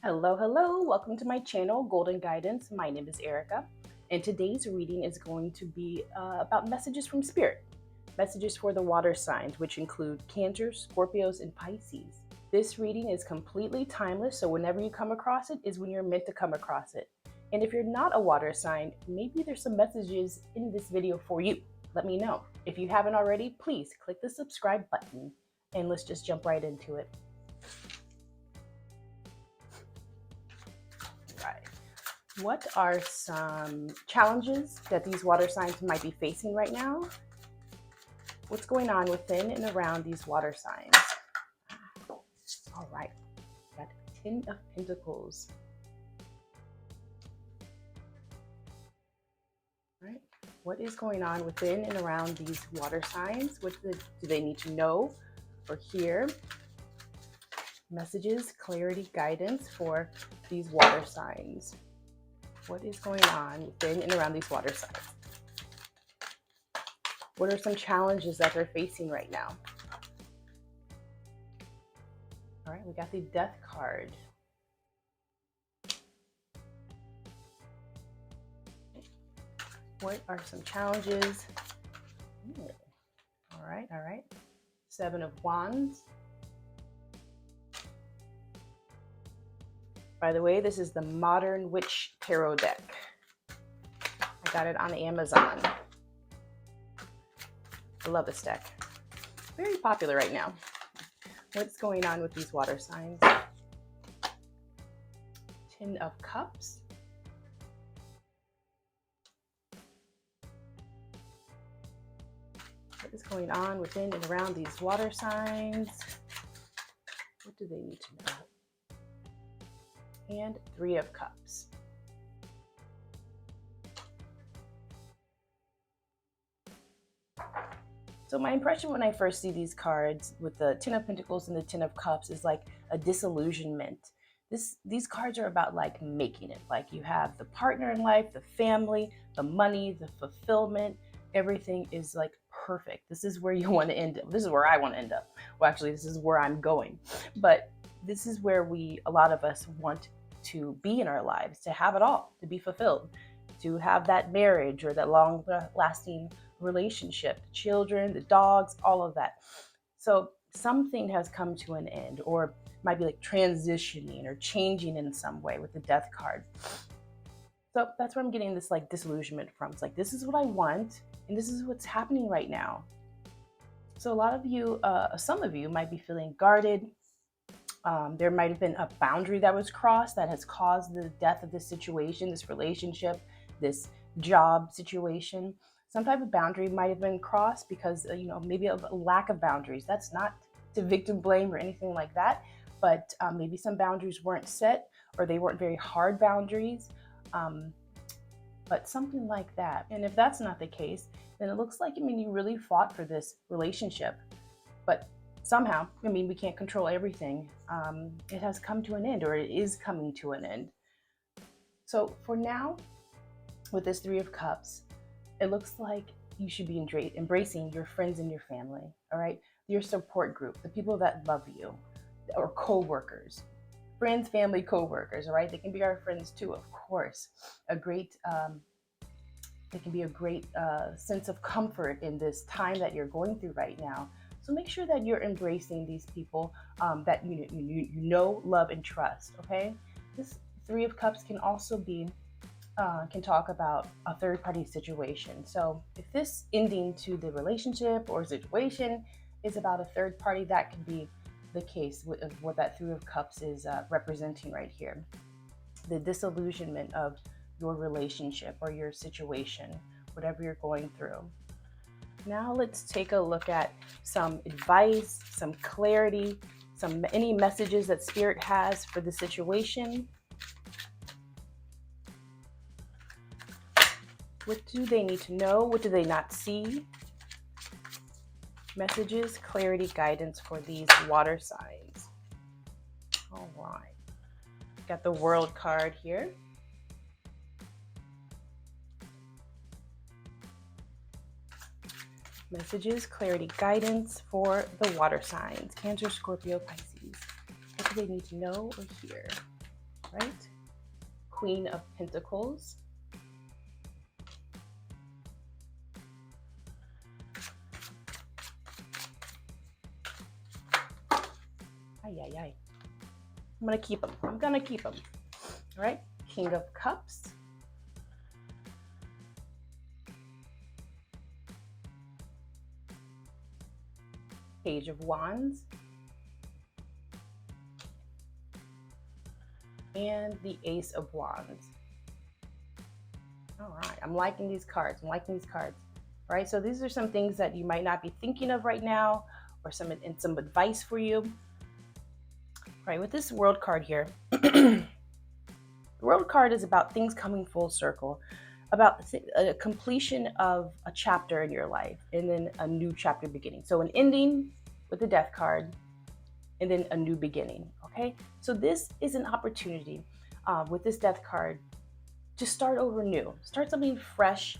Hello, hello. Welcome to my channel, Golden Guidance. My name is Erica, and today's reading is going to be about messages from Spirit. Messages for the water signs, which include Cancer, Scorpios, and Pisces. This reading is completely timeless, so whenever you come across it is when you're meant to come across it. And if you're not a water sign, maybe there's some messages in this video for you. Let me know. If you haven't already, please click the subscribe button, and let's just jump right into it. What are some challenges that these water signs might be facing right now? What's going on within and around these water signs? All right, got 10 of Pentacles. All right, what is going on within and around these water signs? What do they need to know or hear? Messages, clarity, guidance for these water signs. What is going on within and around these water signs? What are some challenges that they're facing right now? All right, we got the Death card. What are some challenges? All right. Seven of Wands. By the way, this is the Modern Witch Tarot deck. I got it on Amazon. I love this deck. Very popular right now. What's going on with these water signs? Ten of Cups. What is going on within and around these water signs? What do they need to know? And Three of Cups. So my impression when I first see these cards with the Ten of Pentacles and the Ten of Cups is like a disillusionment. These cards are about like making it. Like you have the partner in life, the family, the money, the fulfillment. Everything is like perfect. This is where you want to end up. This is where I want to end up. Well, actually, this is where I'm going. But this is where a lot of us want to be in our lives, to have it all, to be fulfilled, to have that marriage or that long-lasting relationship, the children, the dogs, all of that. So something has come to an end, or might be like transitioning or changing in some way with the Death card. So that's where I'm getting this like disillusionment from. It's like, this is what I want, and this is what's happening right now. So a lot of you, some of you might be feeling guarded. There might have been a boundary that was crossed that has caused the death of this situation, this relationship, this job situation. Some type of boundary might have been crossed because, maybe of a lack of boundaries. That's not to victim blame or anything like that, but maybe some boundaries weren't set, or they weren't very hard boundaries, but something like that. And if that's not the case, then it looks like, you really fought for this relationship, but somehow, we can't control everything. It has come to an end, or it is coming to an end. So for now, with this Three of Cups, it looks like you should be embracing your friends and your family, all right? Your support group, the people that love you, or co-workers, friends, family, co-workers, all right? They can be our friends too, of course. They can be a great sense of comfort in this time that you're going through right now. So make sure that you're embracing these people that you know, love, and trust, okay? This Three of Cups can also be, can talk about a third-party situation. So if this ending to the relationship or situation is about a third party, that could be the case with what that Three of Cups is representing right here. The disillusionment of your relationship or your situation, whatever you're going through. Now let's take a look at some advice, some clarity, any messages that Spirit has for the situation. What do they need to know? What do they not see? Messages, clarity, guidance for these water signs. All right. Got the World card here. Messages, clarity, guidance for the water signs. Cancer, Scorpio, Pisces. What do they need to know or hear? right? Queen of Pentacles. Ay, ay, ay. I'm gonna keep them. I'm gonna keep them. All right, King of Cups. Page of Wands. And the Ace of Wands. All right, I'm liking these cards. I'm liking these cards. All right, so these are some things that you might not be thinking of right now, or some advice for you. All right, with this World card here, the World card is about things coming full circle, about a completion of a chapter in your life, and then a new chapter beginning. So an ending with the Death card, and then a new beginning. Okay, so this is an opportunity with this Death card to start over new, start something fresh.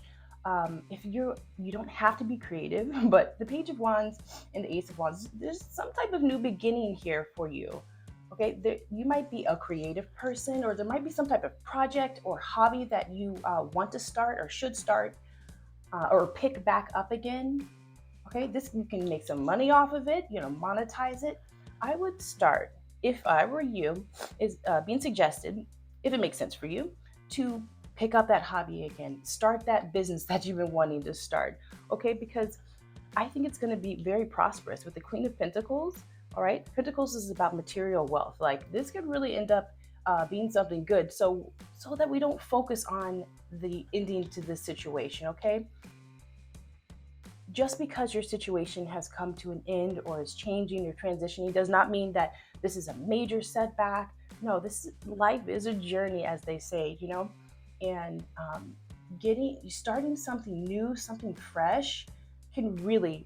If you don't have to be creative, but the Page of Wands and the Ace of Wands, there's some type of new beginning here for you. Okay, you might be a creative person, or there might be some type of project or hobby that you want to start or should start or pick back up again. Okay, this, you can make some money off of it, monetize it. I would start, if I were you, is being suggested, if it makes sense for you, to pick up that hobby again, start that business that you've been wanting to start. Okay, because I think it's going to be very prosperous with the Queen of Pentacles. All right, Pentacles is about material wealth. Like, this could really end up being something good. So that we don't focus on the ending to this situation. Okay, just because your situation has come to an end or is changing or transitioning does not mean that this is a major setback. No, life is a journey, as they say, and starting something new, something fresh can really,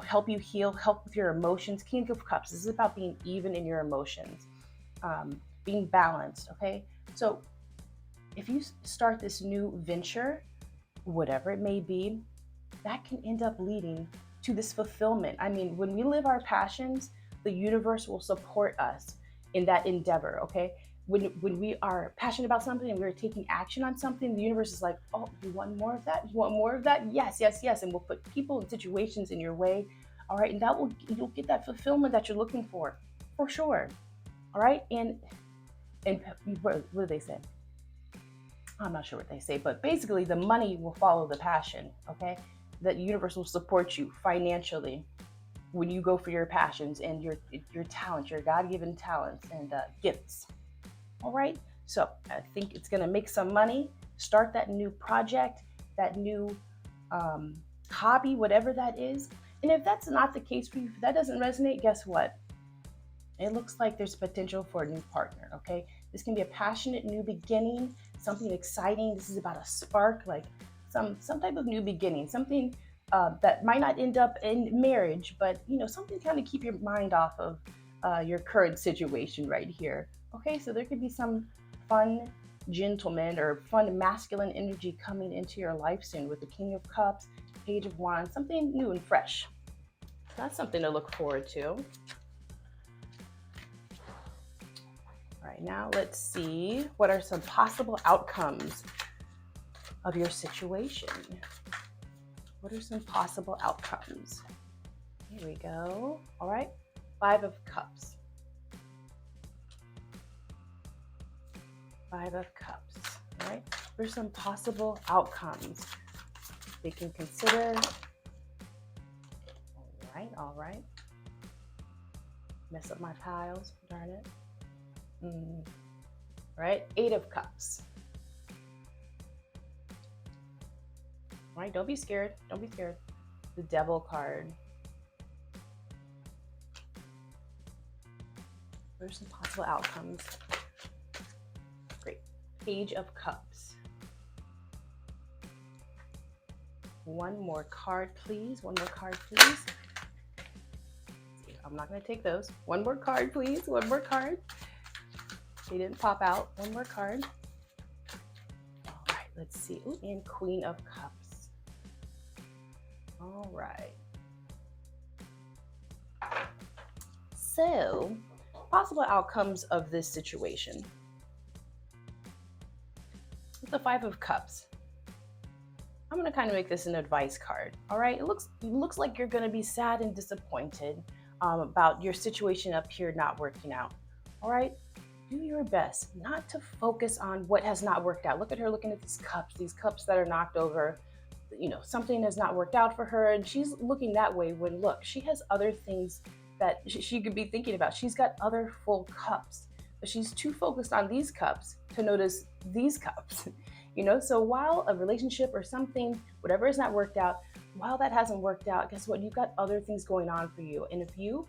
help you heal, help with your emotions. King of Cups, this is about being even in your emotions, being balanced. Okay, so if you start this new venture, whatever it may be, that can end up leading to this fulfillment. I mean, when we live our passions, the universe will support us in that endeavor. Okay, when we are passionate about something and we're taking action on something, the universe is like, oh, you want more of that? You want more of that? Yes, yes, yes. And we'll put people and situations in your way. All right, and you'll get that fulfillment that you're looking for sure. All right, and what do they say? I'm not sure what they say, but basically the money will follow the passion. Okay, that universe will support you financially when you go for your passions and your talents, your God-given talents and gifts. All right, so I think it's going to make some money. Start that new project, that new hobby, whatever that is. And if that's not the case for you, if that doesn't resonate, guess what? It looks like there's potential for a new partner. Okay, this can be a passionate new beginning, something exciting. This is about a spark, like some type of new beginning, something that might not end up in marriage, but something to kind of keep your mind off of your current situation right here. Okay, so there could be some fun gentleman or fun masculine energy coming into your life soon with the King of Cups, Page of Wands, something new and fresh. That's something to look forward to. All right, now let's see, what are some possible outcomes of your situation? What are some possible outcomes? Here we go. All right, Five of Cups. Five of Cups. All right, there's some possible outcomes they can consider. All right. Mess up my piles, darn it. All right, Eight of Cups. All right, don't be scared. Don't be scared. The Devil card. There's some possible outcomes. Great. Page of Cups. One more card, please. One more card, please. I'm not going to take those. One more card, please. One more card. They didn't pop out. One more card. All right, let's see. Ooh, and Queen of Cups. All right. So, possible outcomes of this situation. The Five of Cups. I'm going to kind of make this an advice card. All right. It looks like you're going to be sad and disappointed about your situation up here not working out. All right. Do your best not to focus on what has not worked out. Look at her looking at these cups that are knocked over. Something has not worked out for her, and she's looking that way when, look, she has other things that she could be thinking about. She's got other full cups, but she's too focused on these cups to notice these cups. So while a relationship or something, whatever has not worked out, while that hasn't worked out, guess what? You've got other things going on for you. And if you,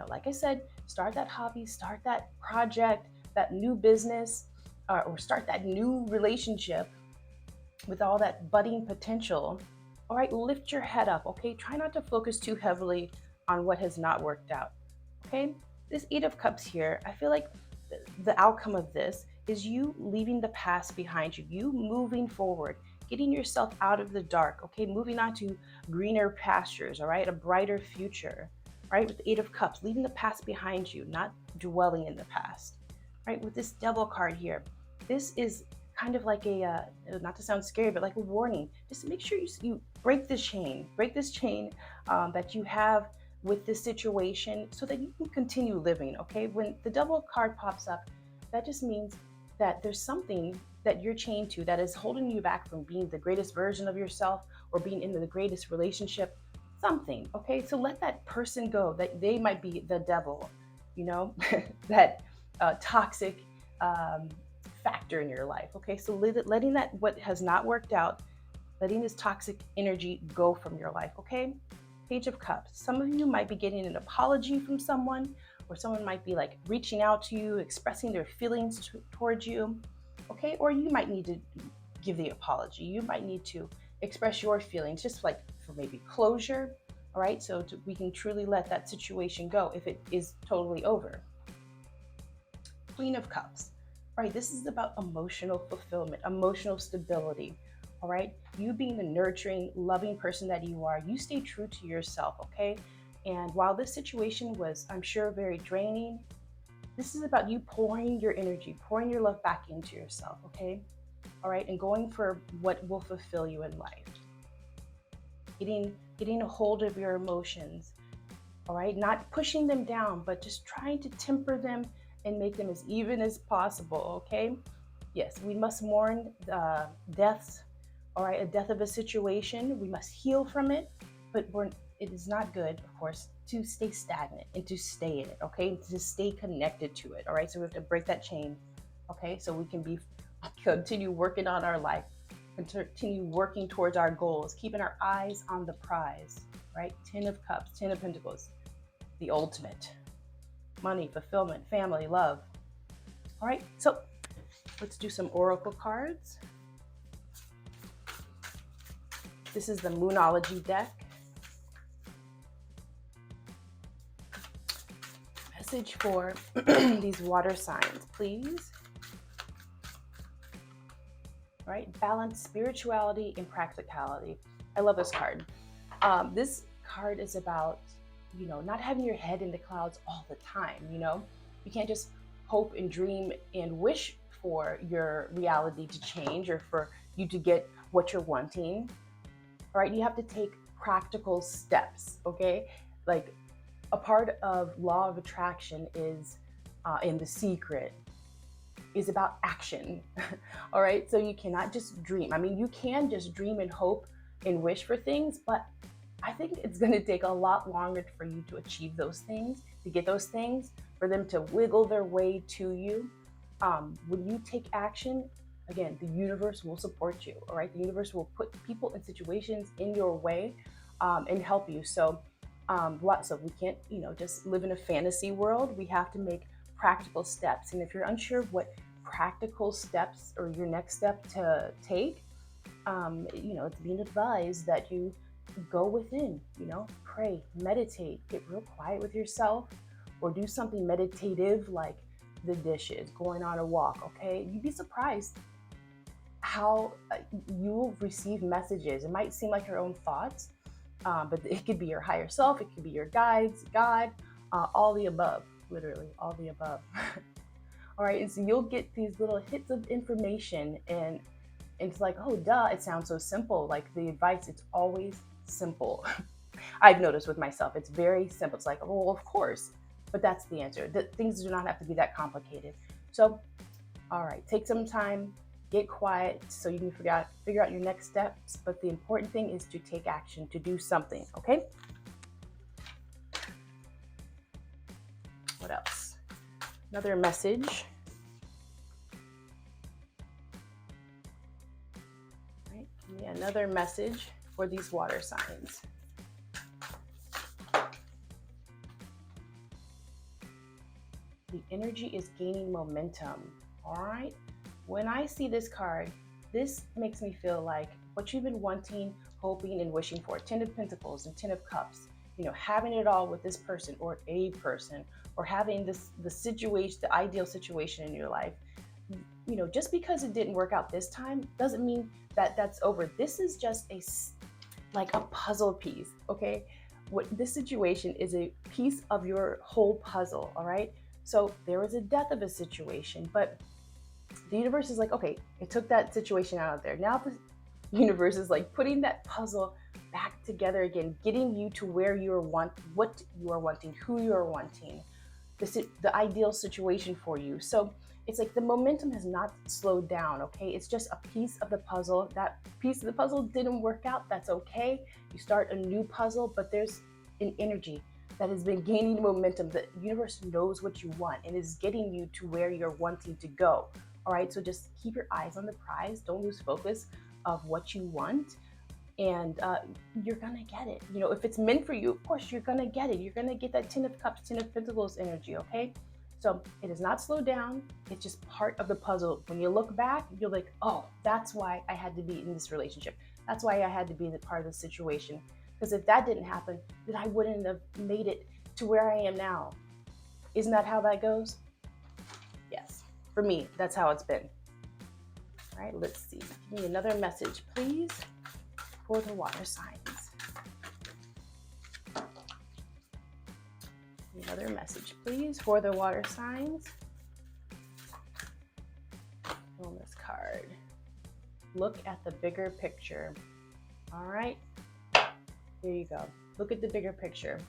like I said, start that hobby, start that project, that new business, or start that new relationship with all that budding potential, all right, lift your head up, okay? Try not to focus too heavily on what has not worked out, okay? This Eight of Cups here, I feel like the outcome of this is you leaving the past behind you, you moving forward, getting yourself out of the dark, okay? Moving on to greener pastures, all right? A brighter future, right? With the Eight of Cups, leaving the past behind you, not dwelling in the past, right? With this Devil card here, this is kind of like a, not to sound scary, but like a warning. Just make sure you break this chain that you have with this situation so that you can continue living, okay? When the Devil card pops up, that just means that there's something that you're chained to that is holding you back from being the greatest version of yourself or being in the greatest relationship, something, okay? So let that person go, that they might be the devil, that toxic factor in your life, okay? So letting that, what has not worked out, letting this toxic energy go from your life, okay? Page of Cups. Some of you might be getting an apology from someone, or someone might be like reaching out to you, expressing their feelings towards you, okay? Or you might need to give the apology. You might need to express your feelings, just like for maybe closure, all right? So we can truly let that situation go if it is totally over. Queen of Cups. Right, this is about emotional fulfillment, emotional stability. All right, you being the nurturing, loving person that you are, you stay true to yourself, okay? And while this situation was, I'm sure, very draining, this is about you pouring your energy, pouring your love back into yourself, okay? All right, and going for what will fulfill you in life. Getting a hold of your emotions, all right? Not pushing them down, but just trying to temper them and make them as even as possible, okay? Yes, we must mourn deaths, all right, a death of a situation. We must heal from it, but it is not good, of course, to stay stagnant and to stay in it, okay? To stay connected to it, all right? So we have to break that chain, okay? So we can continue working on our life, continue working towards our goals, keeping our eyes on the prize, right? 10 of Cups, 10 of Pentacles, the ultimate. Money, fulfillment, family, love. All right, so let's do some oracle cards. This is the Moonology deck. Message for these water signs, please. All right, balance spirituality and practicality. I love this card. This card is about not having your head in the clouds all the time, You can't just hope and dream and wish for your reality to change or for you to get what you're wanting. All right, you have to take practical steps, okay? Like a part of law of attraction is, in The Secret, is about action, all right? So you cannot just dream. I mean, you can just dream and hope and wish for things, but I think it's going to take a lot longer for you to achieve those things, to get those things, for them to wiggle their way to you. When you take action, again, the universe will support you, all right? The universe will put people and situations in your way and help you. So we can't, just live in a fantasy world. We have to make practical steps. And if you're unsure of what practical steps or your next step to take, it's being advised that you go within, pray, meditate, get real quiet with yourself, or do something meditative like the dishes, going on a walk, okay? You'd be surprised how you will receive messages. It might seem like your own thoughts, but it could be your higher self, it could be your guides, God, all the above, literally all the above. All right, and so you'll get these little hits of information, and And it's like, oh, duh, it sounds so simple. Like the advice, it's always simple. I've noticed with myself, it's very simple. It's like, oh, well, of course, but that's the answer. Things do not have to be that complicated. So, all right, take some time, get quiet so you can figure out your next steps. But the important thing is to take action, to do something, okay? What else? Another message. Right, give me another message for these water signs. The energy is gaining momentum. All right. When I see this card, this makes me feel like what you've been wanting, hoping, and wishing for. 10 of Pentacles and 10 of Cups. You know, having it all with this person or a person, or having the situation, the ideal situation in your life. You know, just because it didn't work out this time doesn't mean that that's over. This is just like a puzzle piece, okay? What this situation is a piece of your whole puzzle, all right? So there was a death of a situation, but the universe is like, okay, it took that situation out of there. Now the universe is like putting that puzzle back together again, getting you to where you want, what you are wanting, who you are wanting, the ideal situation for you. So it's like the momentum has not slowed down, okay? It's just a piece of the puzzle. That piece of the puzzle didn't work out. That's okay. You start a new puzzle, but there's an energy that has been gaining momentum. The universe knows what you want and is getting you to where you're wanting to go. All right, so just keep your eyes on the prize. Don't lose focus of what you want, and you're gonna get it. You know, if it's meant for you, of course you're gonna get it. You're gonna get that 10 of Cups, 10 of Pentacles energy, okay? So it has not slowed down. It's just part of the puzzle. When you look back, you're like, oh, that's why I had to be in this relationship. That's why I had to be the part of the situation. Because if that didn't happen, then I wouldn't have made it to where I am now. Isn't that how that goes? Yes. For me, that's how it's been. All right, let's see. Give me another message, please, for the water signs. Another message, please, for the water signs. On this card. Look at the bigger picture. All right. There you go. Look at the bigger picture.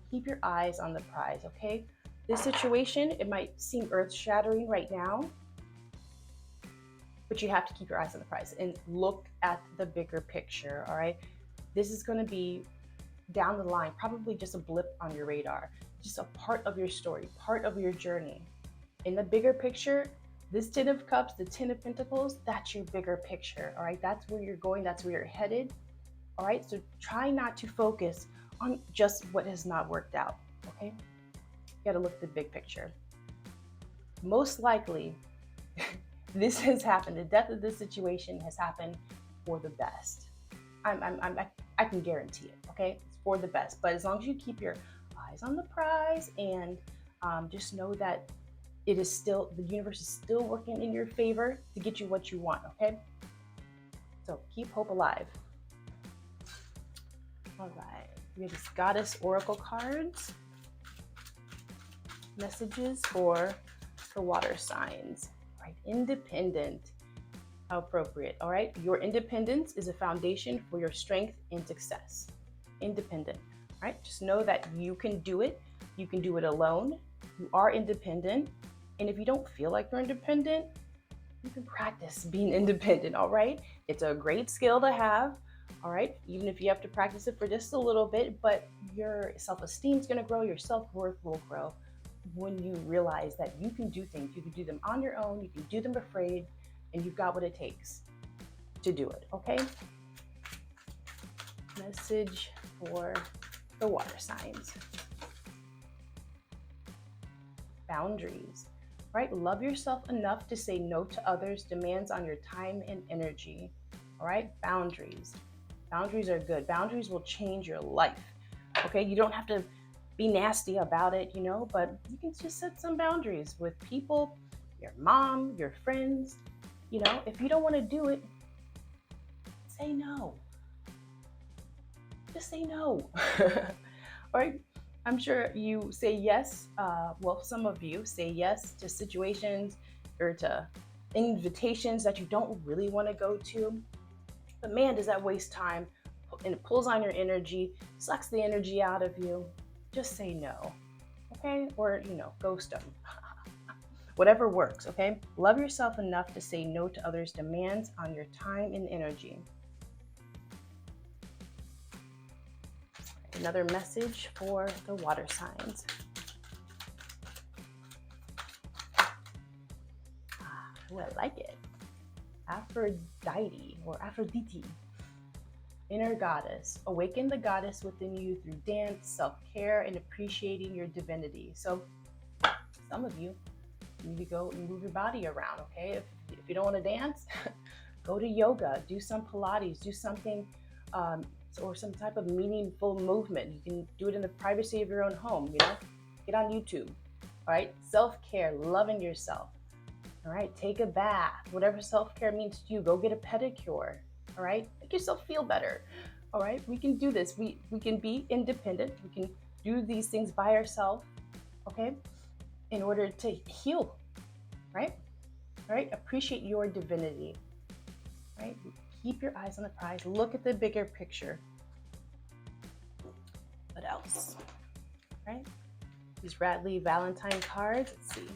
Keep your eyes on the prize, okay? This situation, it might seem earth-shattering right now, but you have to keep your eyes on the prize and look at the bigger picture, all right? This is going to be down the line, probably just a blip on your radar, just a part of your story, part of your journey. In the bigger picture, this 10 of Cups, the 10 of Pentacles, that's your bigger picture, all right? That's where you're going, that's where you're headed, all right? So try not to focus on just what has not worked out, okay? You got to look at the big picture. Most likely, this has happened. The death of this situation has happened for the best. I can guarantee it. Okay, it's for the best. But as long as you keep your eyes on the prize and just know that it is still, the universe is still working in your favor to get you what you want. Okay, so keep hope alive. All right, we have this Goddess Oracle cards. Messages for the water signs, right? Independent, how appropriate, all right? Your independence is a foundation for your strength and success. Independent, right? Just know that you can do it. You can do it alone. You are independent. And if you don't feel like you're independent, you can practice being independent, all right? It's a great skill to have, all right? Even if you have to practice it for just a little bit, but your self-esteem is gonna grow, your self-worth will grow when you realize that you can do things. You can do them on your own, you can do them afraid, and you've got what it takes to do it, okay? Message for the water signs. Boundaries, right? Love yourself enough to say no to others' demands on your time and energy, all right? Boundaries. Boundaries are good. Boundaries will change your life, okay? You don't have to be nasty about it, you know, but you can just set some boundaries with people, your mom, your friends. You know, if you don't want to do it, say no. Just say no. All right. I'm sure you say yes. Well, some of you say yes to situations or to invitations that you don't really want to go to. But man, does that waste time, and it pulls on your energy, sucks the energy out of you. Just say no, okay? Or, ghost them. Whatever works, okay? Love yourself enough to say no to others' demands on your time and energy. Another message for the water signs. Oh, I like it. Aphrodite or Aphrodite, inner goddess. Awaken the goddess within you through dance, self-care, and appreciating your divinity. So some of you need to go and move your body around, okay? If you don't want to dance, go to yoga, do some Pilates, do something or some type of meaningful movement. You can do it in the privacy of your own home, get on YouTube, all right? Self-care, loving yourself, all right? Take a bath, whatever self-care means to you. Go get a pedicure, all right? Make yourself feel better, all right? We can do this. We can be independent. We can do these things by ourselves, okay? In order to heal, right? All right? Appreciate your divinity, right? Keep your eyes on the prize. Look at the bigger picture. What else, right? These Radley Valentine cards. Let's see.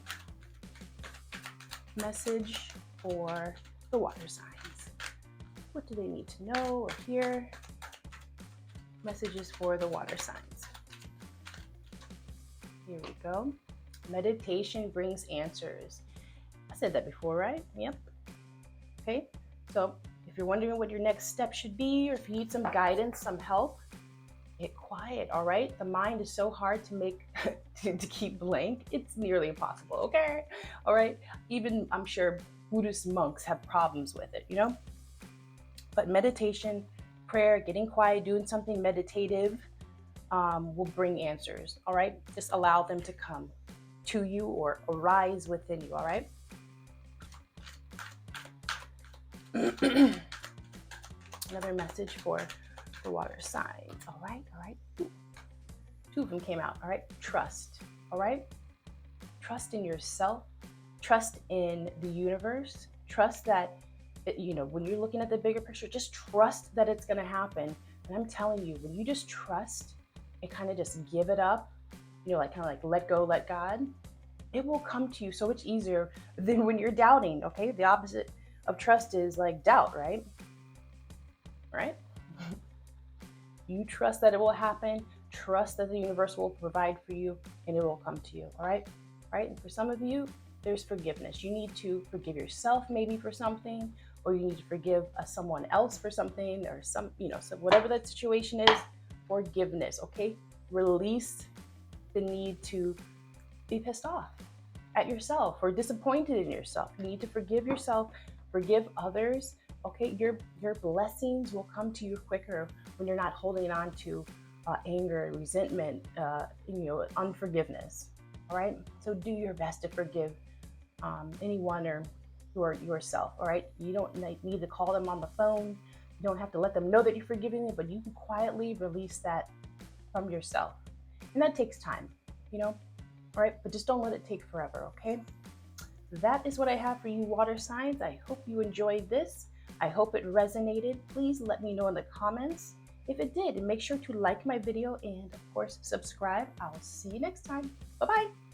Message for the water signs. What do they need to know or hear? Messages for the water signs. Here we go. Meditation brings answers. I said that before, right? Yep. Okay. So if you're wondering what your next step should be, or if you need some guidance, some help, get quiet, all right? The mind is so hard to make, to keep blank. It's nearly impossible, okay? All right? Even, I'm sure, Buddhist monks have problems with it, But meditation, prayer, getting quiet, doing something meditative will bring answers, all right? Just allow them to come to you or arise within you, all right? Another message for the water signs. All right. Two of them came out. All right. Trust. All right. Trust in yourself. Trust in the universe. Trust that, when you're looking at the bigger picture, just trust that it's going to happen. And I'm telling you, when you just trust and kind of just give it up, like let go, let God, it will come to you so much easier than when you're doubting. Okay. The opposite of trust is like doubt, right? Right? You trust that it will happen, trust that the universe will provide for you, and it will come to you, all right? All right, and for some of you, there's forgiveness. You need to forgive yourself maybe for something, or you need to forgive someone else for something, or so whatever that situation is, forgiveness, okay? Release the need to be pissed off at yourself or disappointed in yourself. You need to forgive yourself, forgive others, okay? Your blessings will come to you quicker when you're not holding on to anger, resentment, unforgiveness, all right? So do your best to forgive anyone or yourself, all right? You don't need to call them on the phone. You don't have to let them know that you're forgiving them, but you can quietly release that from yourself. And that takes time, all right? But just don't let it take forever, okay? That is what I have for you, water signs. I hope you enjoyed this. I hope it resonated. Please let me know in the comments if it did, and make sure to like my video and of course subscribe. I'll see you next time. Bye-bye.